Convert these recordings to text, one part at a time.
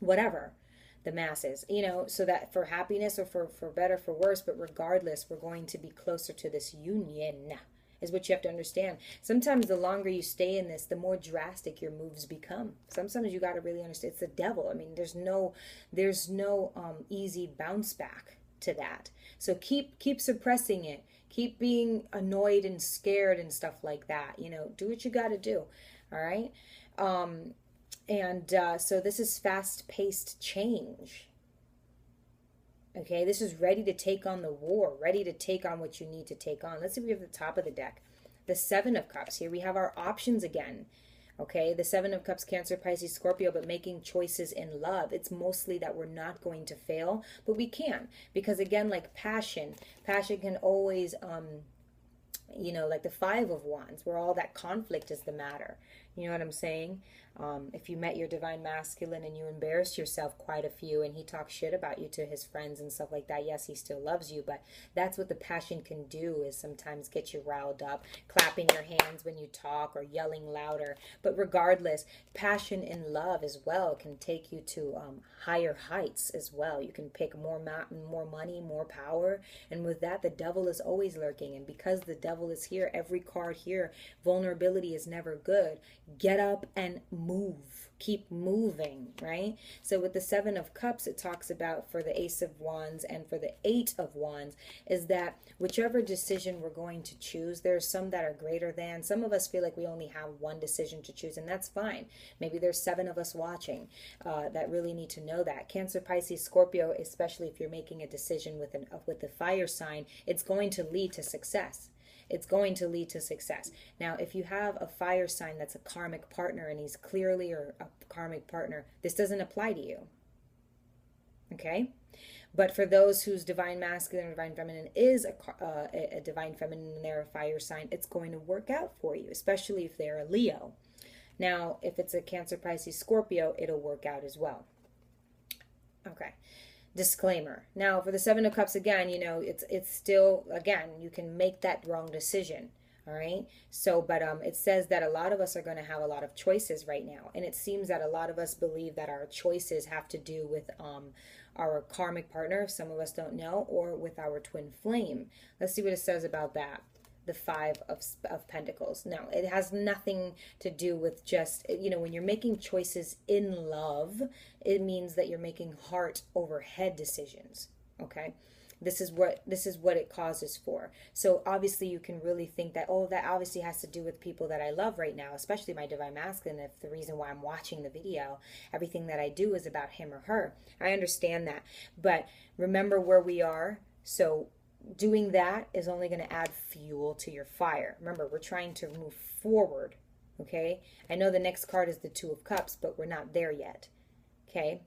whatever the masses, you know, so that for happiness or for better, for worse, but regardless, we're going to be closer to this union, is what you have to understand. Sometimes the longer you stay in this, the more drastic your moves become. Sometimes you got to really understand it's the devil. I mean, there's no easy bounce back to that. So keep suppressing it. Keep being annoyed and scared and stuff like that. You know, do what you got to do. All right. So this is fast-paced change. Okay, this is ready to take on the war, ready to take on what you need to take on. Let's see if we have the top of the deck. The Seven of Cups. Here we have our options again. Okay, the Seven of Cups, Cancer, Pisces, Scorpio, but making choices in love. It's mostly that we're not going to fail, but we can. Because again, like passion can always, you know, like the Five of Wands, where all that conflict is the matter. You know what I'm saying? If you met your divine masculine and you embarrassed yourself quite a few and he talks shit about you to his friends and stuff like that, yes, he still loves you, but that's what the passion can do, is sometimes get you riled up, clapping your hands when you talk or yelling louder. But regardless, passion in love as well can take you to higher heights as well. You can pick more money, more power, and with that, the devil is always lurking. And because the devil is here, every card here, vulnerability is never good. Get up and move. Keep moving, right? So with the Seven of Cups, it talks about, for the Ace of Wands and for the Eight of Wands, is that whichever decision we're going to choose, there's some that are greater than. Some of us feel like we only have one decision to choose, and that's fine. Maybe there's 7 of us watching that really need to know that. Cancer, Pisces, Scorpio, especially if you're making a decision with the fire sign, it's going to lead to success. It's going to lead to success. Now, if you have a fire sign that's a karmic partner and he's clearly a karmic partner, this doesn't apply to you. Okay? But for those whose divine masculine or divine feminine is a divine feminine and they're a fire sign, it's going to work out for you, especially if they're a Leo. Now, if it's a Cancer, Pisces, Scorpio, it'll work out as well. Okay. Disclaimer. Now, for the Seven of Cups, again, you know, it's still, again, you can make that wrong decision. All right. So, but it says that a lot of us are going to have a lot of choices right now. And it seems that a lot of us believe that our choices have to do with our karmic partner. Some of us don't know, or with our twin flame. Let's see what it says about that. The Five of Pentacles. Now, it has nothing to do with just, you know, when you're making choices in love, it means that you're making heart over head decisions. Okay. This is what it causes for. So obviously you can really think that, oh, that obviously has to do with people that I love right now, especially my divine masculine. If the reason why I'm watching the video, everything that I do is about him or her. I understand that. But remember where we are. So doing that is only going to add fuel to your fire. Remember, we're trying to move forward. Okay. I know the next card is the Two of Cups, but we're not there yet. Okay.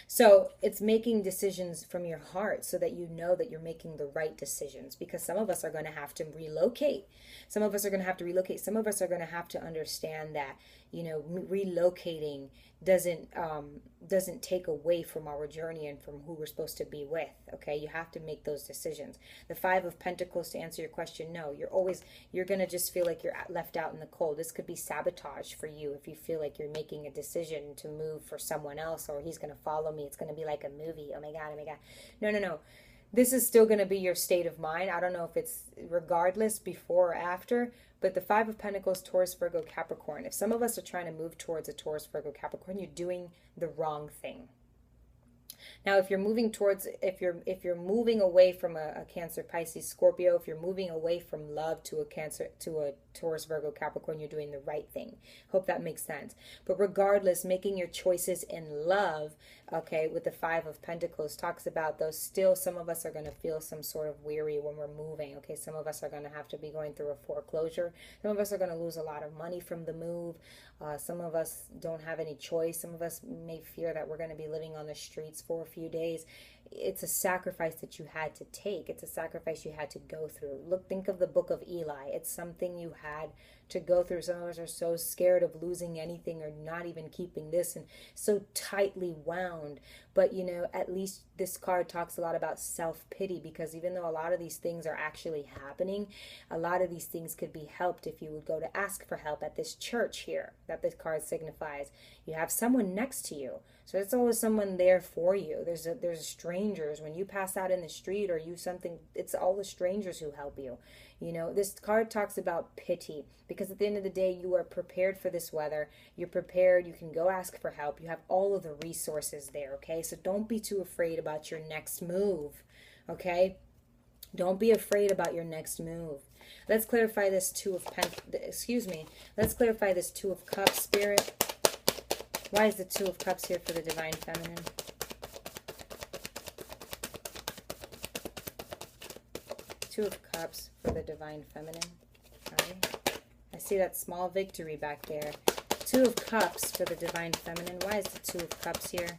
So it's making decisions from your heart so that you know that you're making the right decisions, because some of us are going to have to relocate. Some of us are going to have to relocate. Some of us are going to have to understand that, you know, relocating doesn't take away from our journey and from who we're supposed to be with. Okay, you have to make those decisions. The Five of Pentacles, to answer your question, no, you're going to just feel like you're left out in the cold. This could be sabotage for you if you feel like you're making a decision to move for someone else, or he's going to follow me. It's going to be like a movie. Oh my God, oh my God. No. This is still going to be your state of mind. I don't know if it's regardless before or after, but the Five of Pentacles, Taurus, Virgo, Capricorn. If some of us are trying to move towards a Taurus, Virgo, Capricorn, you're doing the wrong thing. Now, if you're moving towards, if you're moving away from a Cancer, Pisces, Scorpio, if you're moving away from love to a Taurus, Virgo, Capricorn, you're doing the right thing. Hope that makes sense. But regardless, making your choices in love, okay, with the Five of Pentacles talks about those. Still, some of us are going to feel some sort of weary when we're moving. Okay, some of us are going to have to be going through a foreclosure. Some of us are going to lose a lot of money from the move. Some of us don't have any choice. Some of us may fear that we're going to be living on the streets for a few days. It's a sacrifice that you had to take. It's a sacrifice you had to go through. Think of the book of Eli. It's something you had to go through. Some of us are so scared of losing anything or not even keeping this, and so tightly wound. But you know, at least this card talks a lot about self-pity, because even though a lot of these things are actually happening, a lot of these things could be helped if you would go to ask for help at this church here that this card signifies. You have someone next to you, so it's always someone there for you. There's strangers when you pass out in the street or you something. It's all the strangers who help you. You know, this card talks about pity, because at the end of the day, you are prepared for this weather. You're prepared. You can go ask for help. You have all of the resources there, okay? So don't be too afraid about your next move, okay? Don't be afraid about your next move. Let's clarify this Let's clarify this Two of Cups, Spirit. Why is the Two of Cups here for the Divine Feminine? Two of Cups for the Divine Feminine. Right. I see that small victory back there. Two of Cups for the Divine Feminine. Why is the Two of Cups here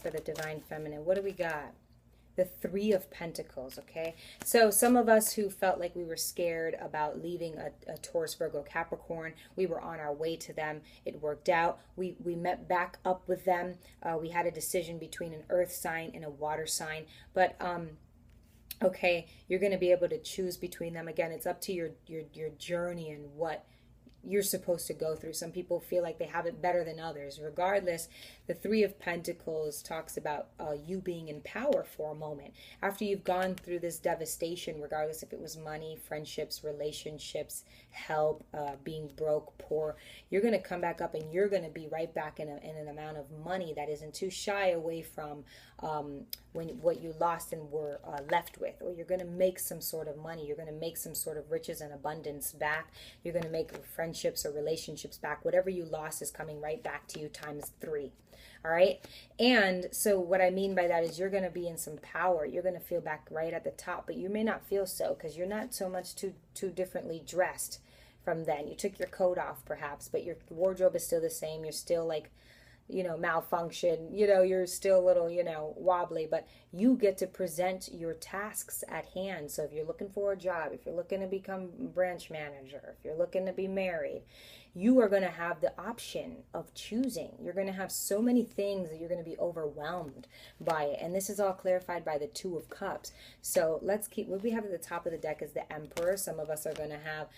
for the Divine Feminine? What do we got? The Three of Pentacles, okay? So some of us who felt like we were scared about leaving a Taurus, Virgo, Capricorn, we were on our way to them. It worked out. We met back up with them. We had a decision between an earth sign and a water sign. But okay, you're going to be able to choose between them. Again, it's up to your journey and what you're supposed to go through. Some people feel like they have it better than others. Regardless, the Three of Pentacles talks about you being in power for a moment. After you've gone through this devastation, regardless if it was money, friendships, relationships, help, being broke, poor, you're going to come back up and you're going to be right back in an amount of money that isn't too shy away from what you lost and were left with. Or you're going to make some sort of money. You're going to make some sort of riches and abundance back. You're going to make friendships or relationships back. Whatever you lost is coming right back to you times 3. All right. And so what I mean by that is you're going to be in some power. You're going to feel back right at the top, but you may not feel so because you're not so much too differently dressed from then. You took your coat off perhaps, but your wardrobe is still the same. You're still like, malfunction, you're still a little, wobbly, but you get to present your tasks at hand. So if you're looking for a job, if you're looking to become branch manager, if you're looking to be married, you are going to have the option of choosing. You're going to have so many things that you're going to be overwhelmed by it. And this is all clarified by the Two of Cups. So let's keep, what we have at the top of the deck is the Emperor. Some of us are going to have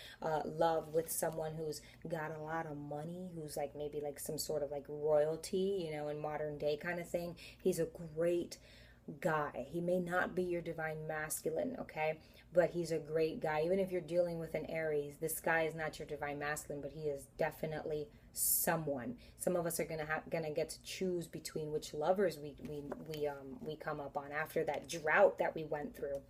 love with someone who's got a lot of money, who's like maybe like some sort of like royalty, in modern day kind of thing. He's a great guy. He may not be your divine masculine, okay? But he's a great guy. Even if you're dealing with an Aries, this guy is not your divine masculine, but he is definitely someone. Some of us are gonna get to choose between which lovers we come up on after that drought that we went through.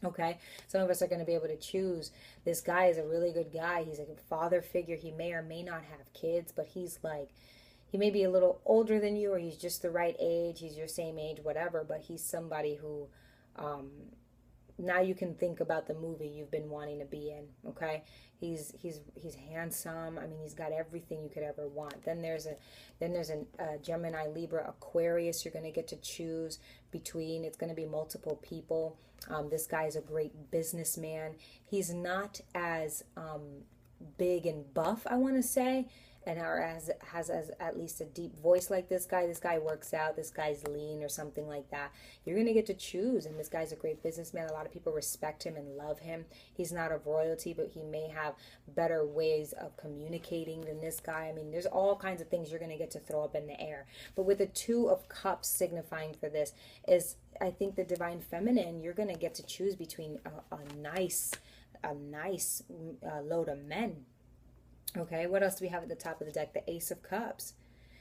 Okay, some of us are going to be able to choose. This guy is a really good guy. He's a father figure. He may or may not have kids, but he's like, he may be a little older than you, or he's just the right age. He's your same age, whatever. But he's somebody who, now you can think about the movie you've been wanting to be in. Okay, he's handsome. I mean, he's got everything you could ever want. Then there's a Gemini, Libra, Aquarius. You're going to get to choose between. It's going to be multiple people. This guy is a great businessman. He's not as big and buff, I want to say, and has at least a deep voice like this guy. This guy works out. This guy's lean or something like that. You're going to get to choose, and this guy's a great businessman. A lot of people respect him and love him. He's not of royalty, but he may have better ways of communicating than this guy. I mean, there's all kinds of things you're going to get to throw up in the air. But with the Two of Cups signifying for this is, I think, the divine feminine, you're going to get to choose between a nice load of men. Okay, what else do we have at the top of the deck? The Ace of Cups.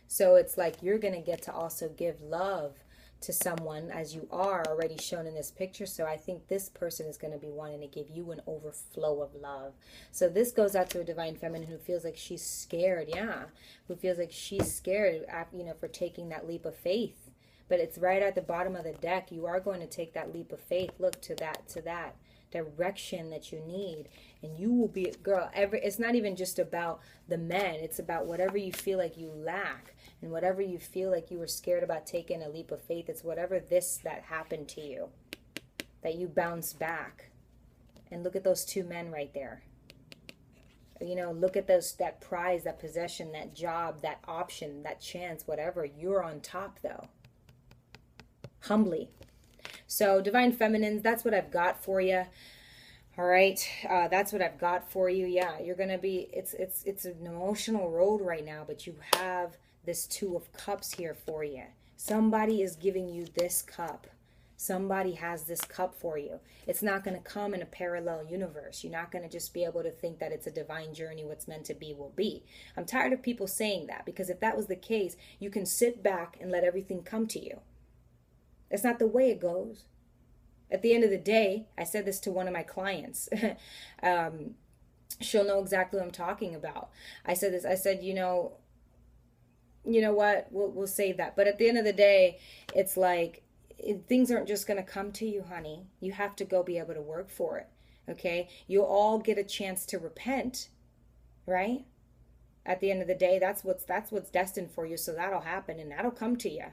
So it's like you're going to get to also give love to someone as you are already shown in this picture. So I think this person is going to be wanting to give you an overflow of love. So this goes out to a divine feminine who feels like she's scared. Yeah, who feels like she's scared, for taking that leap of faith. But it's right at the bottom of the deck. You are going to take that leap of faith. Look to that direction that you need, and you will be, girl, it's not even just about the men. It's about whatever you feel like you lack, and whatever you feel like you were scared about taking a leap of faith. It's whatever that happened to you, that you bounce back. And look at those two men right there. You know, look at those, that prize, that possession, that job, that option, that chance, whatever. You're on top though. Humbly. So Divine Feminines, that's what I've got for you. All right, that's what I've got for you. Yeah, you're gonna be. It's an emotional road right now, but you have this Two of Cups here for you. Somebody is giving you this cup. Somebody has this cup for you. It's not going to come in a parallel universe. You're not going to just be able to think that it's a divine journey. What's meant to be will be. I'm tired of people saying that, because if that was the case, you can sit back and let everything come to you. That's not the way it goes. At the end of the day, I said this to one of my clients. She'll know exactly what I'm talking about. I said this. I said, you know what? We'll save that. But at the end of the day, it's like, things aren't just going to come to you, honey. You have to go be able to work for it. Okay? You'll all get a chance to repent, right? At the end of the day, that's what's destined for you. So that'll happen and that'll come to you.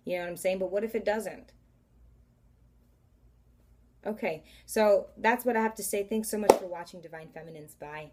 You know what I'm saying? But what if it doesn't? Okay, so that's what I have to say. Thanks so much for watching, Divine Feminines. Bye.